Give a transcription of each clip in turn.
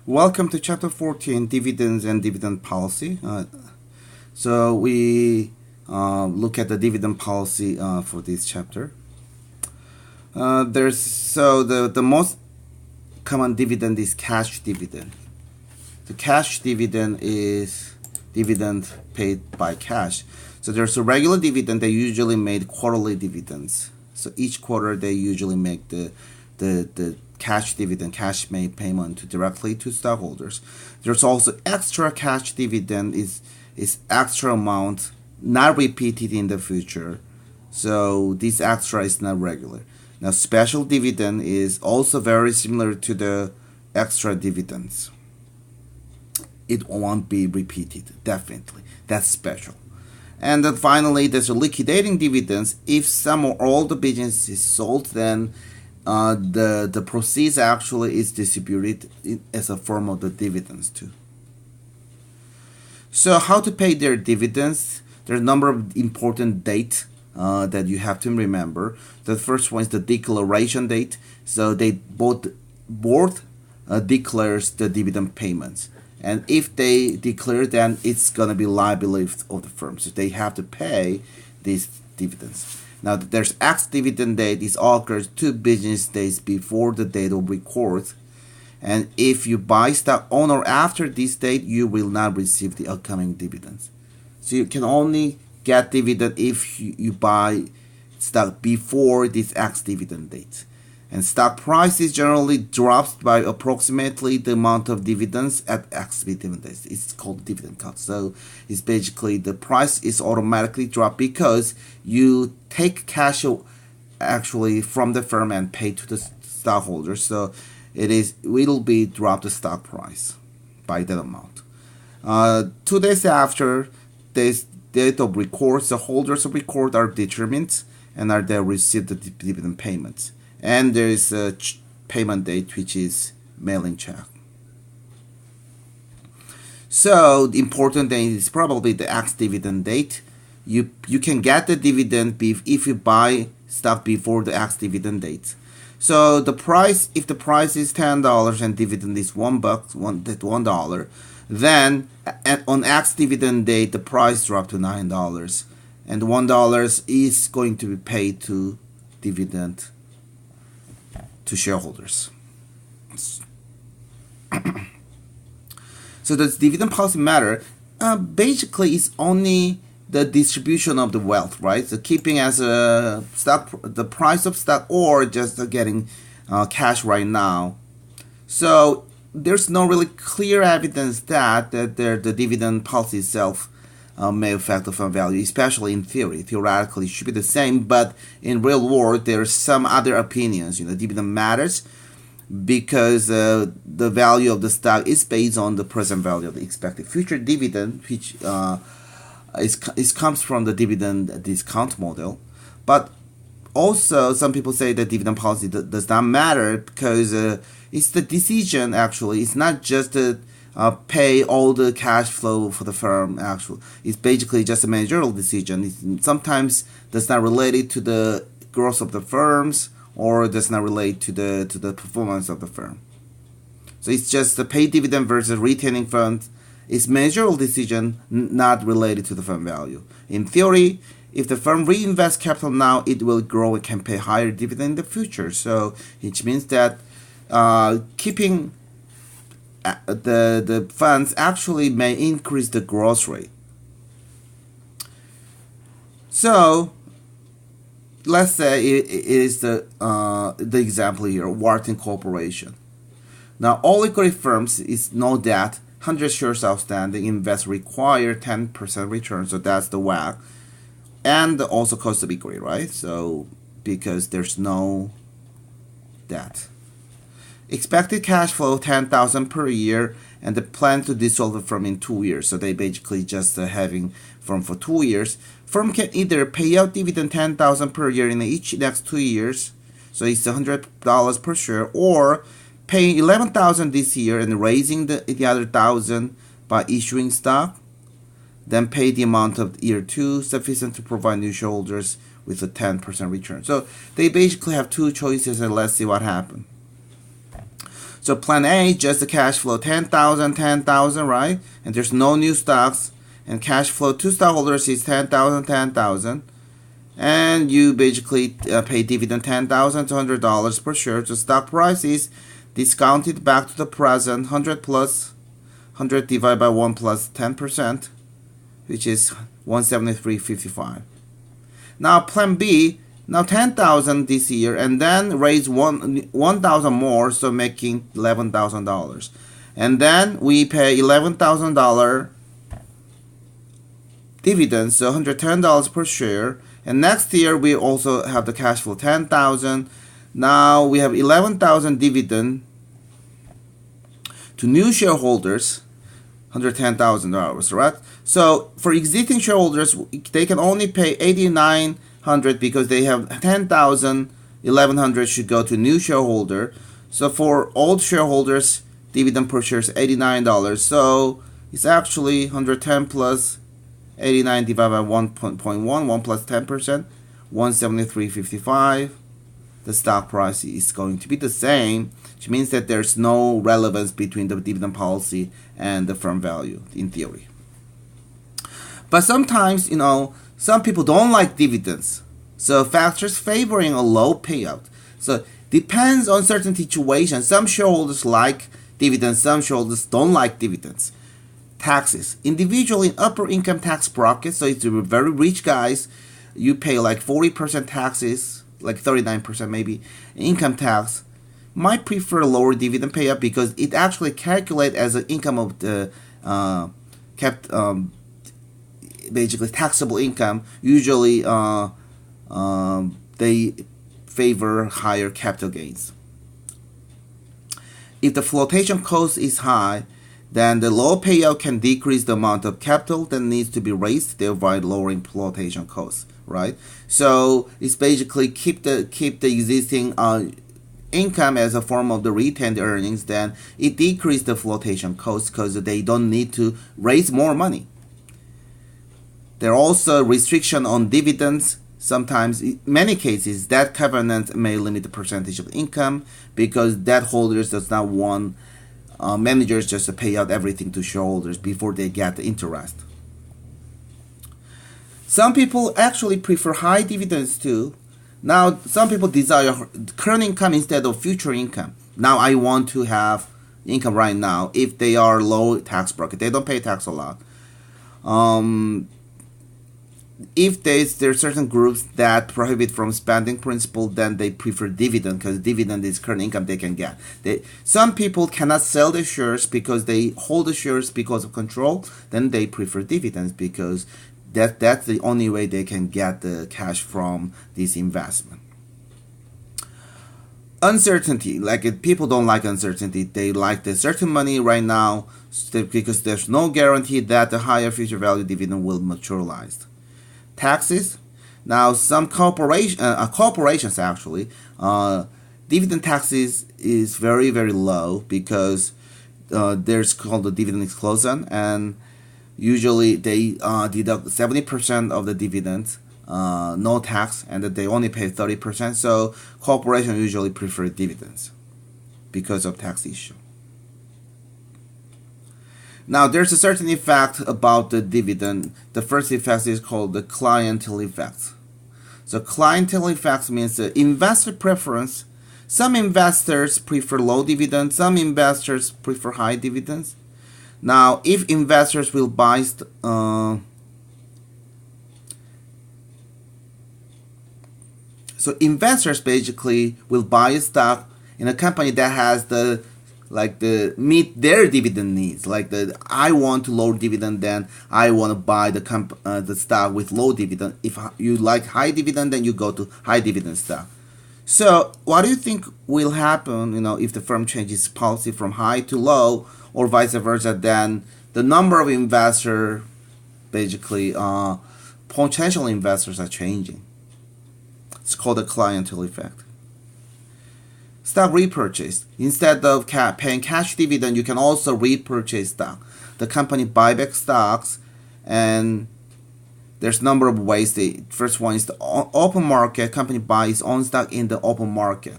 Welcome to Chapter 14, Dividends and Dividend Policy. So we look at the dividend policy for this chapter. The most common dividend is cash dividend. The cash dividend is dividend paid by cash. So there's a regular dividend. They usually made quarterly dividends. So each quarter they usually make the cash dividend, cash made payment directly to stockholders. There's also extra cash dividend is extra amount not repeated in the future. So this extra is not regular. Now special dividend is also very similar to the extra dividends. It won't be repeated, definitely. That's special. And then finally, there's a liquidating dividends. If some or all the business is sold, then the proceeds actually is distributed as a form of the dividends too. So how to pay their dividends? There's a number of important dates that you have to remember. The first one is the declaration date. So they both declares the dividend payments. And if they declare, then it's gonna be liability of the firm. So they have to pay these dividends. Now there's ex-dividend date. This occurs 2 business days before the date of record. And if you buy stock on or after this date, you will not receive the upcoming dividends. So you can only get dividend if you buy stock before this ex-dividend date. And stock prices generally drops by approximately the amount of dividends at ex-dividend dates. It's called dividend cut. So it's basically the price is automatically dropped because you take cash actually from the firm and pay to the stockholders. So it will be drop the stock price by that amount. 2 days after this date of record, the holders of record are determined and are they receive the dividend payments. And there is a payment date, which is mailing check. So the important thing is probably the ex-dividend date. You can get the dividend if you buy stock before the ex-dividend date. So the price, if the price is $10 and dividend is $1, then on ex-dividend date the price dropped to $9, and $1 is going to be paid to dividend to shareholders. So does dividend policy matter? Basically, it's only the distribution of the wealth, right? So keeping as a stock, the price of stock, or just getting cash right now. So there's no really clear evidence that the dividend policy itself may affect the firm value, especially in theory. Theoretically, it should be the same, but in real world, there's some other opinions. Dividend matters because the value of the stock is based on the present value of the expected future dividend, which comes from the dividend discount model. But also, some people say that dividend policy does not matter because it's the decision. Actually, it's not just the pay all the cash flow for the firm. Actually, it's basically just a managerial decision. It sometimes does not relate to the growth of the firms, or does not relate to the performance of the firm. So it's just the pay dividend versus retaining funds. It's managerial decision, not related to the firm value. In theory, if the firm reinvests capital now, it will grow and can pay higher dividend in the future. So which means that keeping the funds actually may increase the growth rate. So let's say it is the example here, Wharton Corporation. Now all equity firms is know that 100 shares outstanding, invest require 10% return, so that's the WACC, and also cost of equity, right? So because there's no debt. Expected cash flow $10,000 per year, and the plan to dissolve the firm in 2 years. So they basically just having firm for 2 years. Firm can either pay out dividend $10,000 per year in each next 2 years, so it's $100 per share, or paying $11,000 this year and raising the other $1,000 by issuing stock, then pay the amount of year 2 sufficient to provide new shareholders with a 10% return. So they basically have 2 choices, and let's see what happens. So plan A, just the cash flow 10,000, 10,000, right? And there's no new stocks. And cash flow to stockholders is 10,000, 10,000. And you basically pay dividend $10,200 per share. So stock price is discounted back to the present 100 plus 100 divided by 1 plus 10%, which is 173.55. Now plan B, now 10,000 this year, and then raise 1,000 more, so making $11,000. And then we pay $11,000 dividends, so $110 per share. And next year we also have the cash flow 10,000. Now we have 11,000 dividend to new shareholders, $110,000, right? So for existing shareholders, they can only pay $8,900 because they have 10,000. 1,100 should go to new shareholder. So for old shareholders, dividend per share is $89. So it's actually 110 plus 89 divided by 1.1, 1 plus 10%, 173.55. The stock price is going to be the same, which means that there's no relevance between the dividend policy and the firm value in theory. But sometimes, some people don't like dividends. So factors favoring a low payout. So depends on certain situations. Some shareholders like dividends, some shareholders don't like dividends. Taxes. Individual in upper income tax bracket, so it's very rich guys, you pay like 40% taxes, like 39% maybe, income tax, might prefer lower dividend payout because it actually calculates as an income of the basically taxable income. Usually they favor higher capital gains. If the flotation cost is high, then the low payout can decrease the amount of capital that needs to be raised, thereby lowering flotation costs, right? So it's basically keep the existing income as a form of the retained earnings, then it decreases the flotation costs because they don't need to raise more money. There are also restriction on dividends. Sometimes, in many cases, that covenant may limit the percentage of income because debt holders does not want managers just to pay out everything to shareholders before they get the interest. Some people actually prefer high dividends too. Now, some people desire current income instead of future income. Now, I want to have income right now if they are low tax bracket. They don't pay tax a lot. If there are certain groups that prohibit from spending principle, then they prefer dividend because dividend is current income they can get. Some people cannot sell their shares because they hold the shares because of control. Then they prefer dividends because that's the only way they can get the cash from this investment. Uncertainty, like people don't like uncertainty. They like the certain money right now because there's no guarantee that the higher future value dividend will materialize. Taxes. Now, some corporations actually, dividend taxes is very, very low because there's called the dividend exclusion, and usually they deduct 70% of the dividends, no tax, and that they only pay 30%. So corporations usually prefer dividends because of tax issue. Now, there's a certain effect about the dividend. The first effect is called the clientele effect. So clientele effect means the investor preference. Some investors prefer low dividends. Some investors prefer high dividends. Now, if investors will buy so investors basically will buy a stock in a company that has meet their dividend needs. I want to low dividend, then I want to buy the stock with low dividend. If you like high dividend, then you go to high dividend stock. So what do you think will happen, if the firm changes policy from high to low or vice versa? Then the number of investors, basically potential investors, are changing. It's called the clientele effect. Stock repurchase. Instead of paying cash dividend, you can also repurchase stock. The company buy back stocks, and there's a number of ways. The first one is the open market. Company buys its own stock in the open market.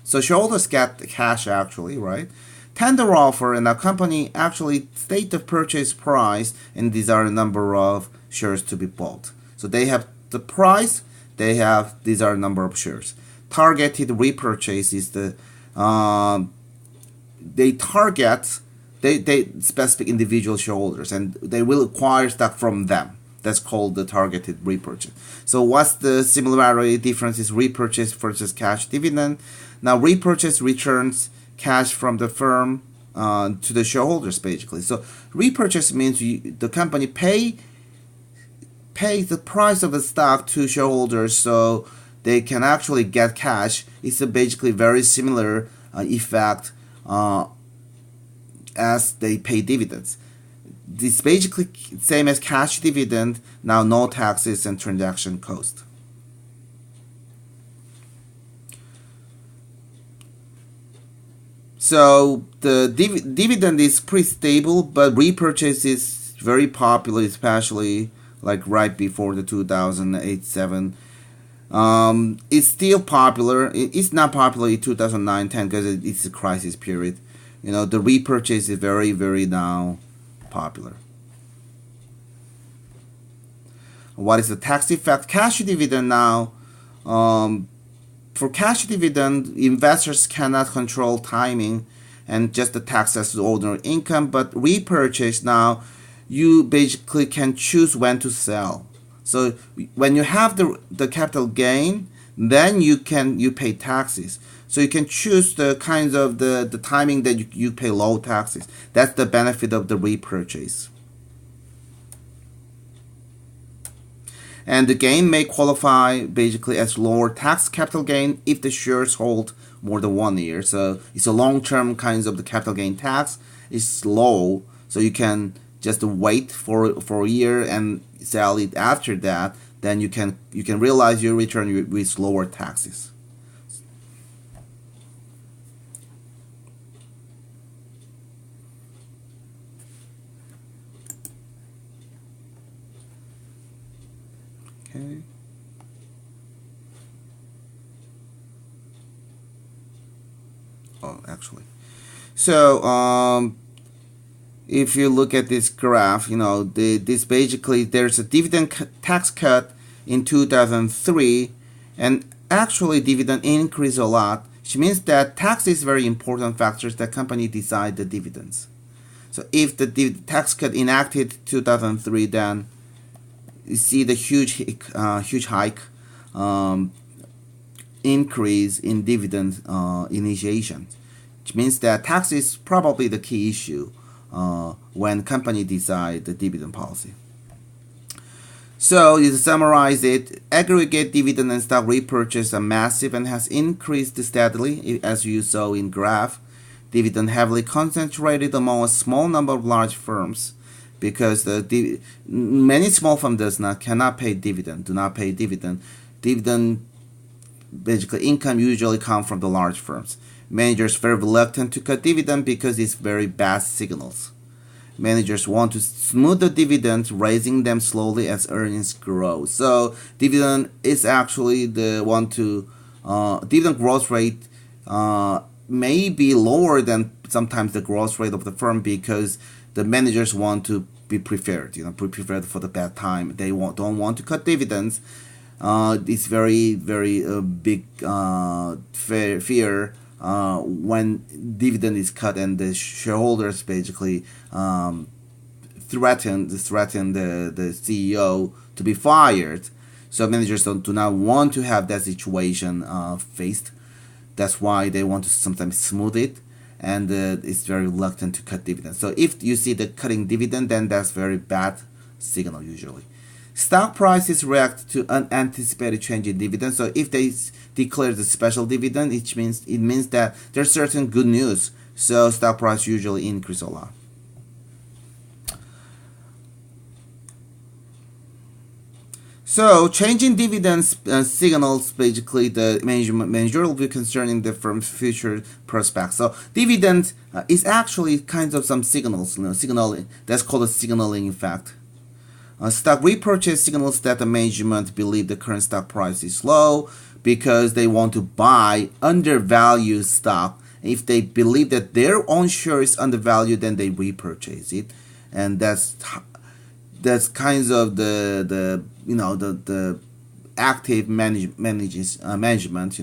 So shareholders get the cash actually, right? Tender offer, and a company actually state the purchase price, and these are the number of shares to be bought. So they have the price, these are the number of shares. Targeted repurchase is the they target they specific individual shareholders, and they will acquire stock from them. That's called the targeted repurchase. So what's the similarity difference is repurchase versus cash dividend. Now repurchase returns cash from the firm to the shareholders basically. So repurchase means the company pay the price of the stock to shareholders so they can actually get cash. It's a basically very similar effect as they pay dividends. It's basically same as cash dividend, now no taxes and transaction cost. So the dividend is pretty stable, but repurchase is very popular, especially like right before the 2008-7. It's still popular. It's not popular in 2009-10 because it's a crisis period. The repurchase is very, very now popular. What is the tax effect? Cash dividend now. For cash dividend, investors cannot control timing and just the tax as ordinary income. But repurchase now, you basically can choose when to sell. So when you have the capital gain, then you pay taxes. So you can choose the kinds of the timing that you pay low taxes. That's the benefit of the repurchase. And the gain may qualify basically as lower tax capital gain if the shares hold more than 1 year. So it's a long-term kinds of the capital gain tax is low, so you can just wait for a year and sell it after that. Then you can realize your return with lower taxes. Okay. Oh, actually. So, if you look at this graph, this basically there's a dividend tax cut in 2003, and actually dividend increased a lot, which means that tax is very important factors that company decide the dividends. So if the tax cut enacted 2003, then you see the huge hike, increase in dividend initiation, which means that tax is probably the key issue when company decide the dividend policy. So to summarize it, aggregate dividend and stock repurchase are massive and has increased steadily, as you saw in graph. Dividend heavily concentrated among a small number of large firms, because many small firms cannot pay dividend, do not pay dividend. Dividend, basically income usually come from the large firms. Managers very reluctant to cut dividend because it's very bad signals. Managers want to smooth the dividends, raising them slowly as earnings grow. So dividend is actually dividend growth rate may be lower than sometimes the growth rate of the firm, because the managers want to be prepared, prepared for the bad time. They don't want to cut dividends. It's very, very big fear when dividend is cut and the shareholders basically threaten the CEO to be fired. So managers do not want to have that situation faced. That's why they want to sometimes smooth it, and it's very reluctant to cut dividends. So if you see the cutting dividend, then that's very bad signal usually. Stock prices react to unanticipated change in dividends. So if they declare the special dividend, it means that there's certain good news. So stock price usually increase a lot. So changing dividends signals basically the managerial view concerning the firm's future prospects. So dividend is actually kinds of some signals, signaling. That's called a signaling effect. Stock repurchase signals that the management believe the current stock price is low because they want to buy undervalued stock. If they believe that their own share is undervalued, then they repurchase it, and that's kinds of the active management,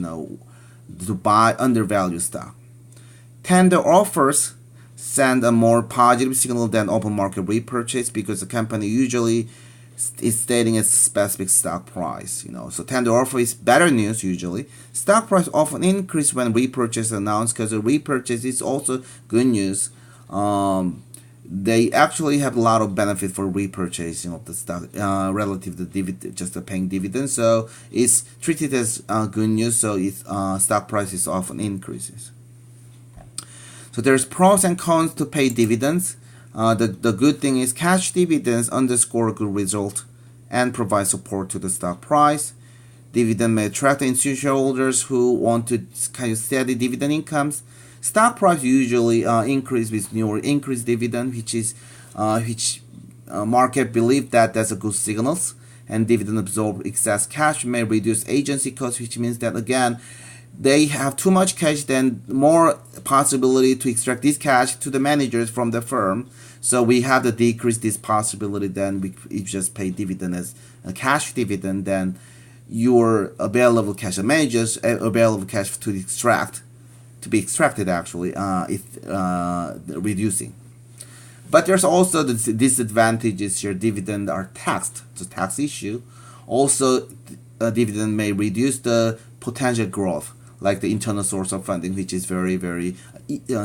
to buy undervalued stock. Tender offers send a more positive signal than open market repurchase because the company usually is stating a specific stock price. So tender offer is better news usually. Stock price often increase when repurchase is announced because the repurchase is also good news. They actually have a lot of benefit for repurchasing of the stock relative to dividend, just paying dividends. So it's treated as good news. So its stock prices often increases. So there's pros and cons to pay dividends. The good thing is cash dividends underscore a good result and provide support to the stock price. Dividend may attract institutional shareholders who want to kind of steady dividend incomes. Stock price usually increase with newer increased dividend, which market believe that that's a good signals. And dividend absorb excess cash may reduce agency costs, which means that again, they have too much cash, then more possibility to extract this cash to the managers from the firm. So we have to decrease this possibility. Then we just pay dividend as a cash dividend. Then your available cash, the managers available cash to be extracted actually is reducing. But there's also the disadvantages here. Dividend are taxed. It's a tax issue. Also, dividend may reduce the potential growth, like the internal source of funding, which is very, very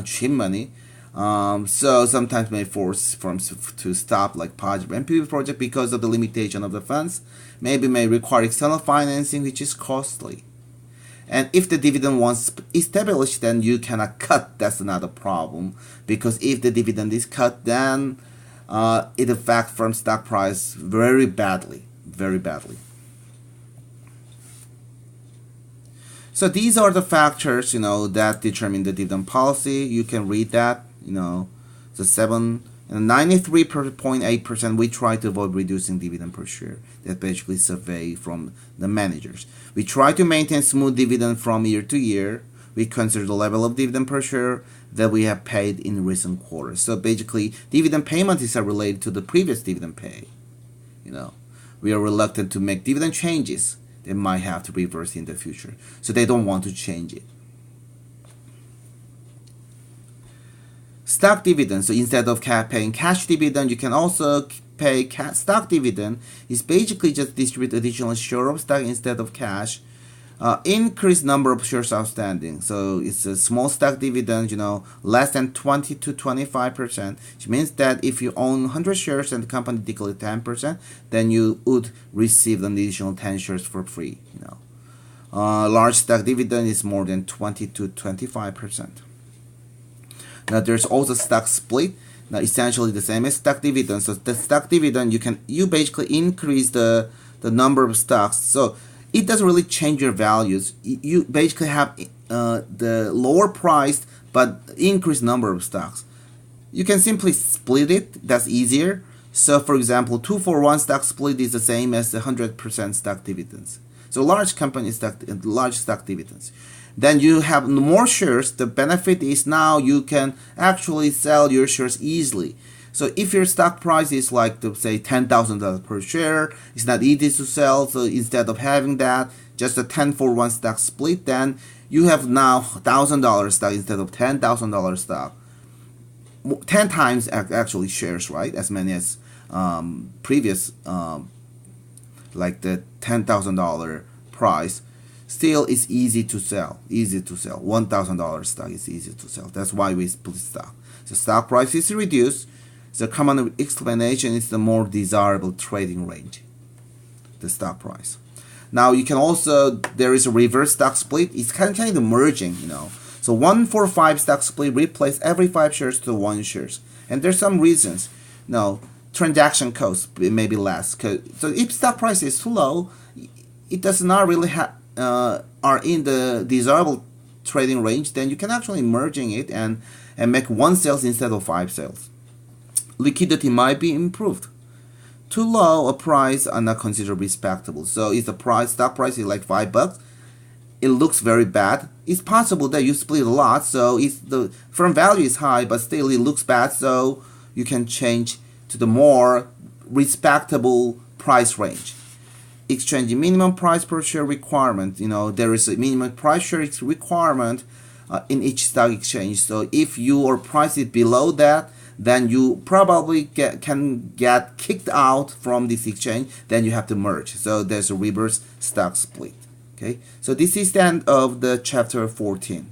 cheap money. So sometimes may force firms to stop like project MPP project because of the limitation of the funds. Maybe may require external financing, which is costly. And if the dividend once established, then you cannot cut. That's another problem, because if the dividend is cut, then it affects firm stock price very badly, very badly. So these are the factors, that determine the dividend policy. You can read that, the 93.8% we try to avoid reducing dividend per share. That's basically survey from the managers. We try to maintain smooth dividend from year to year. We consider the level of dividend per share that we have paid in recent quarters. So basically, dividend payment is related to the previous dividend pay. We are reluctant to make dividend changes. They might have to reverse in the future. So they don't want to change it. Stock dividend. So instead of paying cash dividend, you can also pay stock dividend. It's basically just distribute additional share of stock instead of cash. Increase number of shares outstanding. So it's a small stock dividend, less than 20 to 25%, which means that if you own 100 shares and the company declared 10%, then you would receive an additional 10 shares for free. Large stock dividend is more than 20 to 25%. Now there's also stock split. Now essentially the same as stock dividend. So the stock dividend, you basically increase the number of stocks. So it doesn't really change your values. You basically have the lower price but increased number of stocks. You can simply split it. That's easier. So for example, 2-for-1 stock split is the same as the 100% stock dividends. So large stock dividends. Then you have more shares. The benefit is now you can actually sell your shares easily. So if your stock price is like, say, $10,000 per share, it's not easy to sell. So instead of having that, just a 10-for-1 stock split, then you have now $1,000 stock instead of $10,000 stock. 10 times actually shares, right? As many as previous, like the $10,000 price. Still, it's easy to sell. $1,000 stock is easy to sell. That's why we split stock. The stock price is reduced. The common explanation is the more desirable trading range, the stock price. Now you can also, there is a reverse stock split. It's kind of merging, So 1-for-5 stock split replace every 5 shares to 1 shares. And there's some reasons. Transaction costs may be less. So if stock price is too low, it does not really are in the desirable trading range, then you can actually merging it and make 1 sales instead of 5 sales. Liquidity might be improved. too low a price are not considered respectable. So if the stock price is like $5, it looks very bad. It's possible that you split a lot, so if the firm value is high, but still it looks bad, so you can change to the more respectable price range. Exchange minimum price per share requirement. There is a minimum price share requirement in each stock exchange. So if your price is below that, then you probably can get kicked out from this exchange. Then you have to merge. So there's a reverse stock split. Okay. So this is the end of the chapter 14.